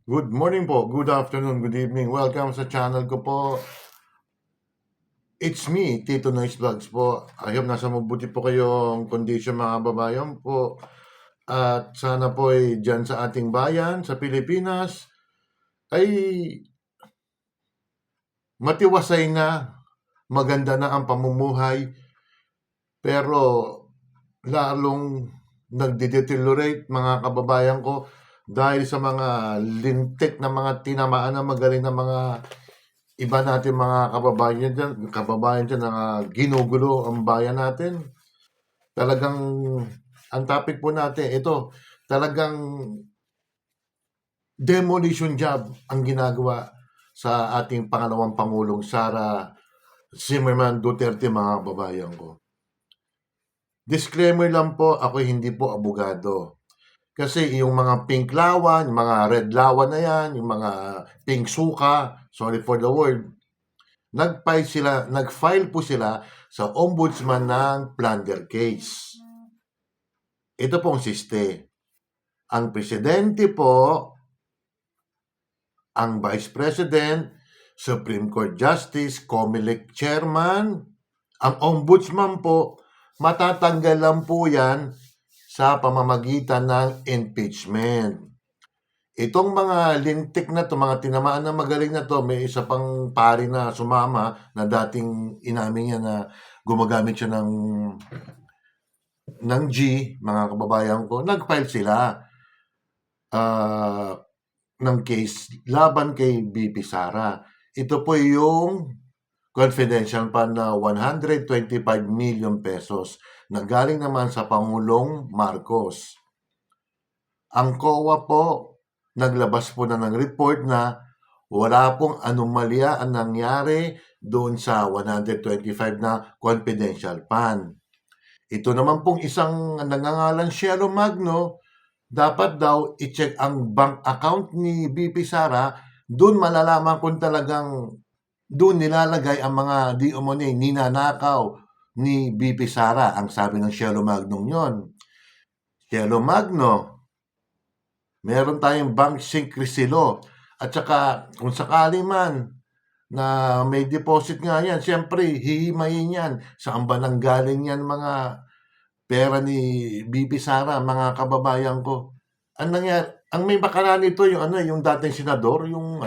Good morning po, good afternoon, good evening. Welcome sa channel ko po. It's me, Tito Noise Vlogs po. I hope nasa mabuti po kayong condition mga kababayan po. At sana po ay dyan sa ating bayan, sa Pilipinas, ay matiwasay na, maganda na ang pamumuhay, pero lalong nagde-deteriorate mga kababayan ko dahil sa mga lintik na mga tinamaan na magaling na mga iba natin mga kababayan dyan na ginugulo ang bayan natin. Talagang, ang topic po natin, ito, talagang demolition job ang ginagawa sa ating pangalawang Pangulong Sara Zimmerman Duterte mga kababayan ko. Disclaimer lang po, ako hindi po abogado. Kasi yung mga pink lawan, yung mga red lawan na yan, yung mga pink suka, sorry for the word, nag-file po sila sa ombudsman ng plunder case. Ito pong siste. Ang presidente po, ang vice president, Supreme Court Justice, COMELEC chairman, ang ombudsman po, matatanggal lang po yan sa pamamagitan ng impeachment. Itong mga lintik na to, mga tinamaan na magaling na to, may isa pang pari na sumama na dating inamin niya na gumagamit siya ng G, mga kababayan ko, nag-file sila ng case laban kay BP Sara. Ito po yung confidential fund na 125 million pesos na galing naman sa Pangulong Marcos. Ang COA po, naglabas po na ng report na wala pong anomalya ang nangyari doon sa 125 na confidential fund. Ito naman pong isang nangangalang Cielo Magno, dapat daw i-check ang bank account ni BP Sara, doon malalaman kung talagang doon nilalagay ang mga di umano'y ninanakaw ni BP Sara, ang sabi ng Cielo Magno yon. Cielo Magno, meron tayong bank secrecy law. At saka kung sakali man na may deposit nga yan, siyempre hihimayin yan. Saan ba nanggaling yan mga pera ni BP Sara, mga kababayan ko? Ang nangyari, ang may bakalan nito yung yung dating senador, yung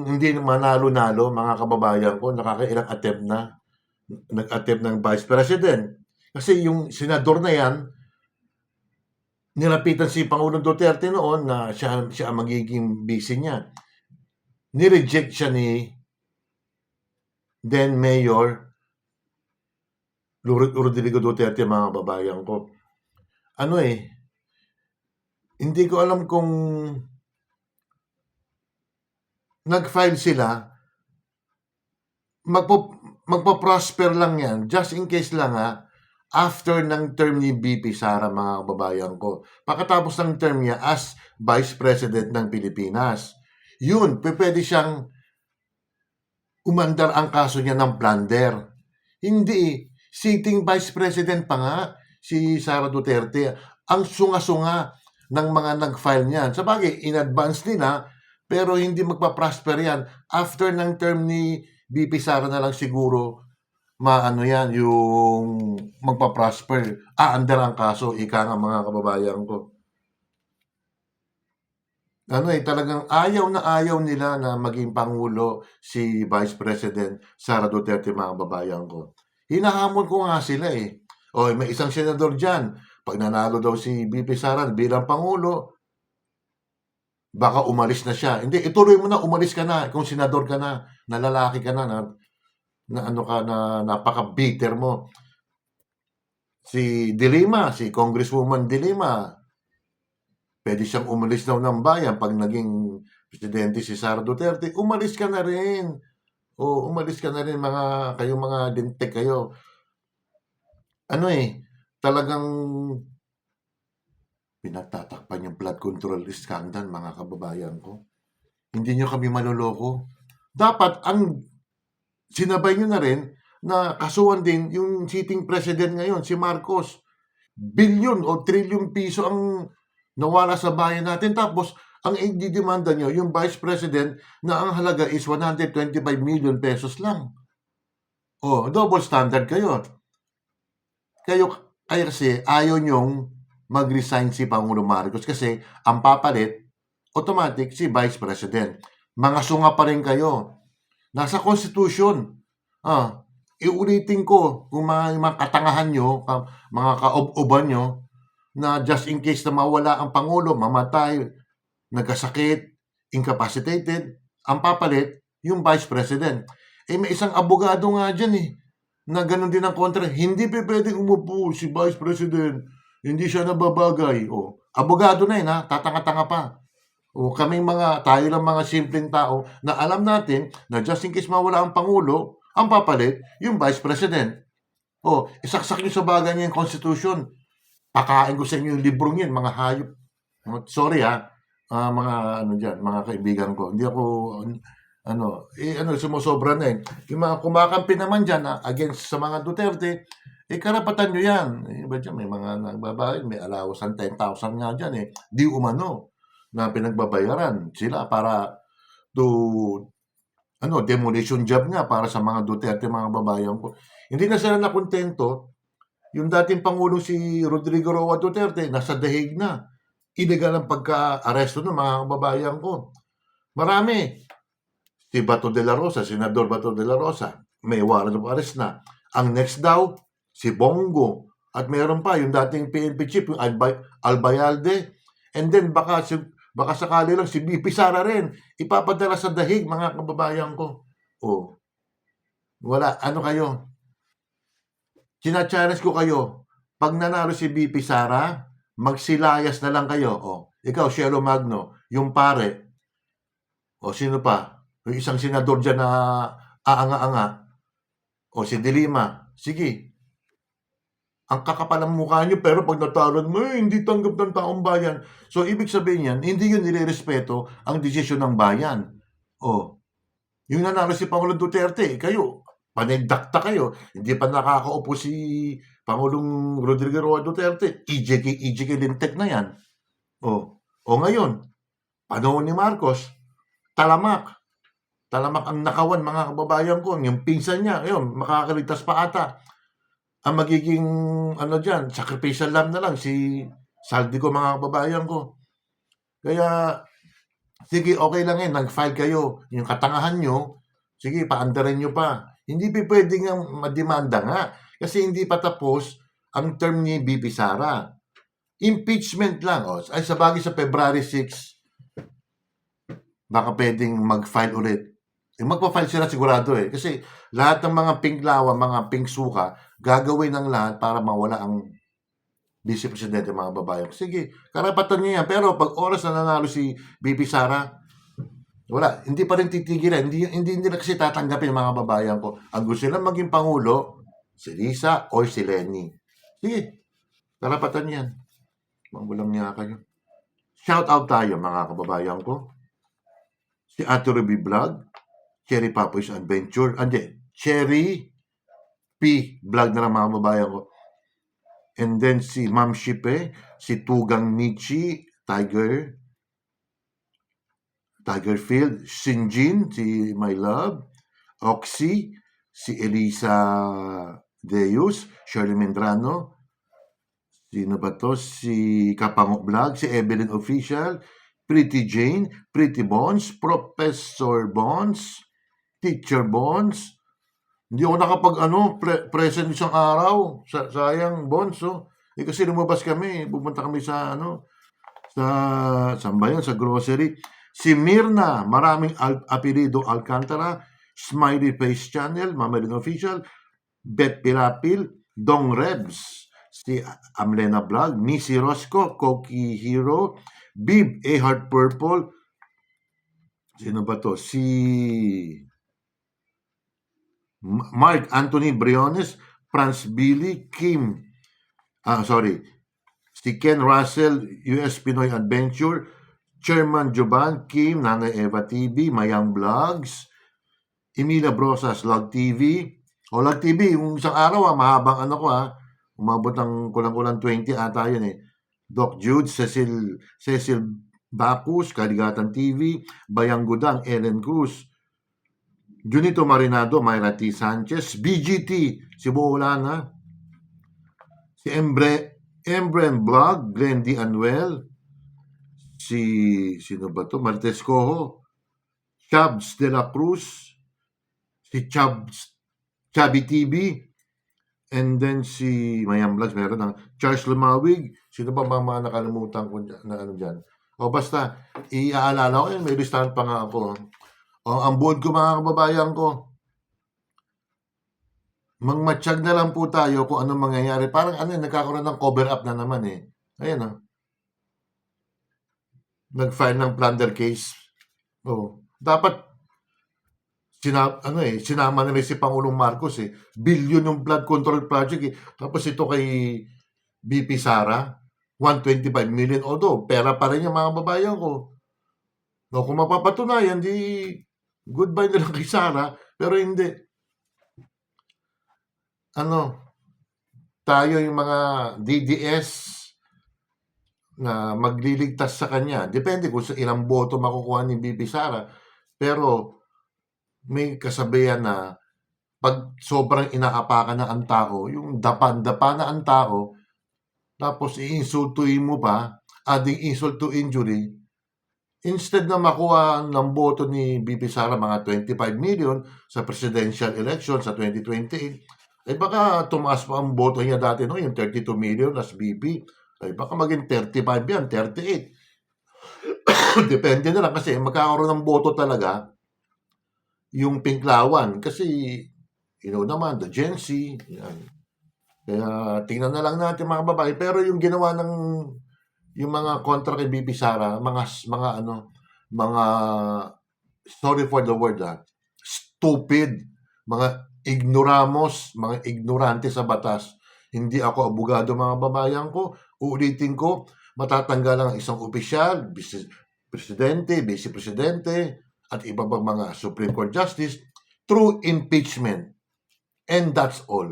hindi manalo-nalo, mga kababayan ko, nakakailang attempt na, nag-attempt ng vice president. Kasi yung senador na yan, nilapitan si Pangulong Duterte noon na siya ang magiging vice niya. Nireject siya ni then Mayor Rodrigo Duterte, mga kababayan ko. Hindi ko alam kung nag-file sila, magpo-prosper lang yan, just in case lang after ng term ni BP Sara, mga kababayan ko. Pagkatapos ng term niya as Vice President ng Pilipinas, yun, pwede siyang umandar ang kaso niya ng plunder. Hindi, sitting Vice President pa nga, si Sara Duterte, ang sunga-sunga ng mga nag-file niyan. Sabagay, in advance nila, pero hindi magpa-prosper yan. After ng term ni BP Sara na lang siguro, maano yan, yung magpa-prosper. Aandar ang kaso, ika nga, mga kababayan ko. Talagang ayaw na ayaw nila na maging Pangulo si Vice President Sara Duterte, mga kababayan ko. Hinahamon ko nga sila eh. O, may isang senador dyan. Pag nanalo daw si BP Sara bilang Pangulo, baka umalis na siya. Hindi, ituloy mo na, umalis ka na. Kung senador ka na lalaki ka na napaka-bitter mo. Si Congresswoman De Lima, pwede siyang umalis daw ng bayan pag naging presidente si Sara Duterte. Umalis ka na rin. O, umalis ka na rin, kayong mga lintik kayo. Talagang pinatatakpan yung flood control scandal, mga kababayan ko. Hindi nyo kami maloloko. Dapat ang sinabay nyo na rin na kasuhan din yung sitting president ngayon, si Marcos. Bilyon o trilyon piso ang Nawala sa bayan natin tapos ang ididemanda niyo yung Vice President na ang halaga is 125 million pesos lang. Oh, double standard kayo. Kayo ay kasi ayaw niyong mag-resign si Pangulong Marcos kasi ang papalit automatic si Vice President. Mga sunga pa rin kayo. Nasa Constitution. Iulitin ko kung mga katangahan nyo, mga kaob-oban nyo, na just in case na mawala ang Pangulo, mamatay, nagkasakit, incapacitated, ang papalit, yung Vice President. May isang abogado nga dyan na ganun din ang kontra. Hindi pa pwedeng umupo si Vice President. Hindi siya nababagay. Abogado na ha, tatanga-tanga pa. Tayo lang mga simpleng tao na alam natin na just in case mawala ang Pangulo, ang papalit, yung Vice President. Isaksak nyo sa bagay niya yung Constitution. Pakain ko sa inyo yung librong yun, mga hayop. Sorry mga kaibigan ko. Hindi ako, sumusobra na Yung mga kumakampi naman dyan, against sa mga Duterte, karapatan nyo yan. Iba dyan, may mga nagbabayad, may alawasan 10,000 nga dyan Di umano na pinagbabayaran sila para to demolition job nga para sa mga Duterte, mga babayan ko. Hindi na sila nakontento. Yung dating Pangulo si Rodrigo Roa Duterte, nasa dahig na. Illegal ang pagka-aresto ng mga babayan ko. Marami. Si Bato de la Rosa, Senador Bato de la Rosa, may warrant of arrest na. Ang next daw, si Bongo. At meron pa, yung dating PNP chief, yung Albayalde. And then, baka sakali lang si BP Sara rin. Ipapadala sa dahig, mga kababayan ko. Wala. Ano kayo? China-challenge ko kayo. Pag nanalo si BP Sara, magsilayas na lang kayo. Ikaw, Shelo Magno, yung pare. Sino pa? Yung isang senador dyan na aanga-anga. Si De Lima. Sige. Ang kakapal ng mukha nyo, pero pag natalan mo, hindi tanggap ng taong bayan. So, ibig sabihin yan, hindi yun nirerespeto ang desisyon ng bayan. Yung nanalo si Pangulong Duterte, kayo, panigdakta kayo. Hindi pa nakakaupo si Pangulong Rodrigo Roa Duterte. EJK Lintek na yan. Ngayon, panahon ni Marcos, talamak ang nakawan, mga kababayan ko. Yung pinsan niya, makakaligtas pa ata. Ang magiging, sacrificial lamb na lang, si Saldi ko, mga kababayan ko. Kaya, sige, okay lang nag-file kayo. Yung katangahan nyo, sige, paandarin nyo pa. Hindi pa pwedeng mademanda nga. Kasi hindi pa tapos ang term ni BP Sara. Impeachment lang. Ay, sabagay sa February 6, baka pwedeng mag-file ulit. Magpa-file sila sigurado Kasi lahat ng mga pink lawa, mga pink suka, gagawin ng lahat para mawala ang Vice Presidente, mga babayan. Sige, karapatan niya yan. Pero pag oras na nanalo si BP Sara, wala. Hindi pa rin titigilan. Hindi na kasi tatanggapin, mga babayan ko. Ang gusto nila maging Pangulo, si Lisa or si Lenny. Sige, karapatan yan. Magulang niya kayo. Shout out tayo, mga kababayan ko. Si Ate Ruby Vlog, Cherry Papoy's Adventure, Cherry P Vlog na lang, mga babayan ko. And then si Ma'am Shipe, si Tugang Michi, Tiger Field, Shinjin, si My Love, Oxy, si Elisa Deus, Shirley Mendrano, sino ba to? Si Kapangok Vlog, si Evelyn Official, Pretty Jane, Pretty Bones, Professor Bones, Teacher Bones. Hindi ako present isang araw. Sayang, Bones, kasi lumabas kami, pupunta kami sa, saan ba yun? Sa grocery. Si Mirna, maraming apelido Alcantara, Smiley Face Channel, Mamalin Official, Bet Pilapil, Dong Rebs, si Amlena Vlog, Missy Rosco, Koki Hero, Bib A Heart Purple, sino ba to? Si Mark Anthony Briones, Franz Billy, si Ken Russell, US Pinoy Adventure, Chairman Joban, Kim, Nanay Eva TV, Mayang Vlogs, Emilia Brosas, Log TV. Log TV, yung isang araw, mahabang umabot ng kulang-kulang 20 ata yun Doc Jude, Cecil Bacus, Kaligatan TV, Bayang Gudang, Ellen Cruz, Junito Marinado, Myra T. Sanchez, BGT, si Boolana, si Embrem Vlog, Glenn D. Anuel, sino ba to? Martes Coho, Chabs de la Cruz, si Chubby TV, and then si Mayam Vlogs, meron ng Charles Lumawig, sino ba mga nakalimutan ko na ano dyan? O basta, iaalala ko yun, may listahan pa nga ako. O, ang buod ko mga kababayan ko, mangmatsyag na lang po tayo kung anong mangyayari. Parang nagkakaroon ng cover up na naman eh. Ayan nag-file ng plunder case. Dapat sinama nila si Pangulong Marcos eh. Billion yung flood control project eh. Tapos ito kay BP Sara, 125 million. Although, pera pa rin yung mga babayan ko. No, kung mapapatunayan, di goodbye na lang kay Sara. Pero hindi. Tayo yung mga DDS na magliligtas sa kanya. Depende kung sa ilang boto makukuha ni BP Sara. Pero may kasabihan na pag sobrang inaapakan na ang tao, yung dapa na ang tao, tapos iinsultuin mo pa, adding insult to injury, instead na makuha ng boto ni BP Sara mga 25 million sa presidential election sa 2028, ay baka tumaas pa ang boto niya dati no, yung 32 million as BP, ay baka maging 35 yan, 38. Depende na lang kasi magkakaroon ng boto talaga yung Pinklawan kasi naman, the Gen Z, yan. Kaya tingnan na lang natin mga babae. Pero yung ginawa ng yung mga kontra kay BP Sara, mga sorry for the word stupid, mga ignoramos, mga ignorante sa batas. Hindi ako abogado mga babayan ko. Uulitin ko, matatanggal ang isang opisyal, presidente, vice-presidente, at iba pang mga Supreme Court Justice through impeachment. And that's all.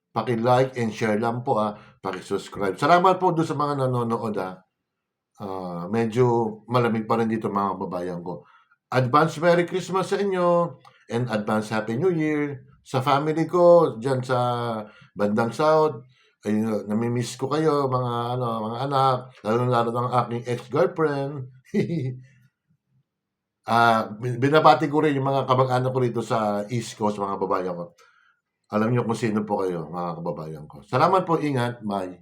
Paki-like and share lang po paki-subscribe. Salamat po doon sa mga nanonood medyo malamig pa rin dito mga babayan ko. Advance Merry Christmas sa inyo and advance Happy New Year sa family ko diyan sa bandang South. Ay, namimiss ko kayo mga anak, lalo ng aking ex-girlfriend. Binabati ko rin yung mga kamag-anak ko rito sa East Coast, mga babayan ko. Alam niyo kung sino po kayo, mga kababayan ko. Salamat po, ingat, bye.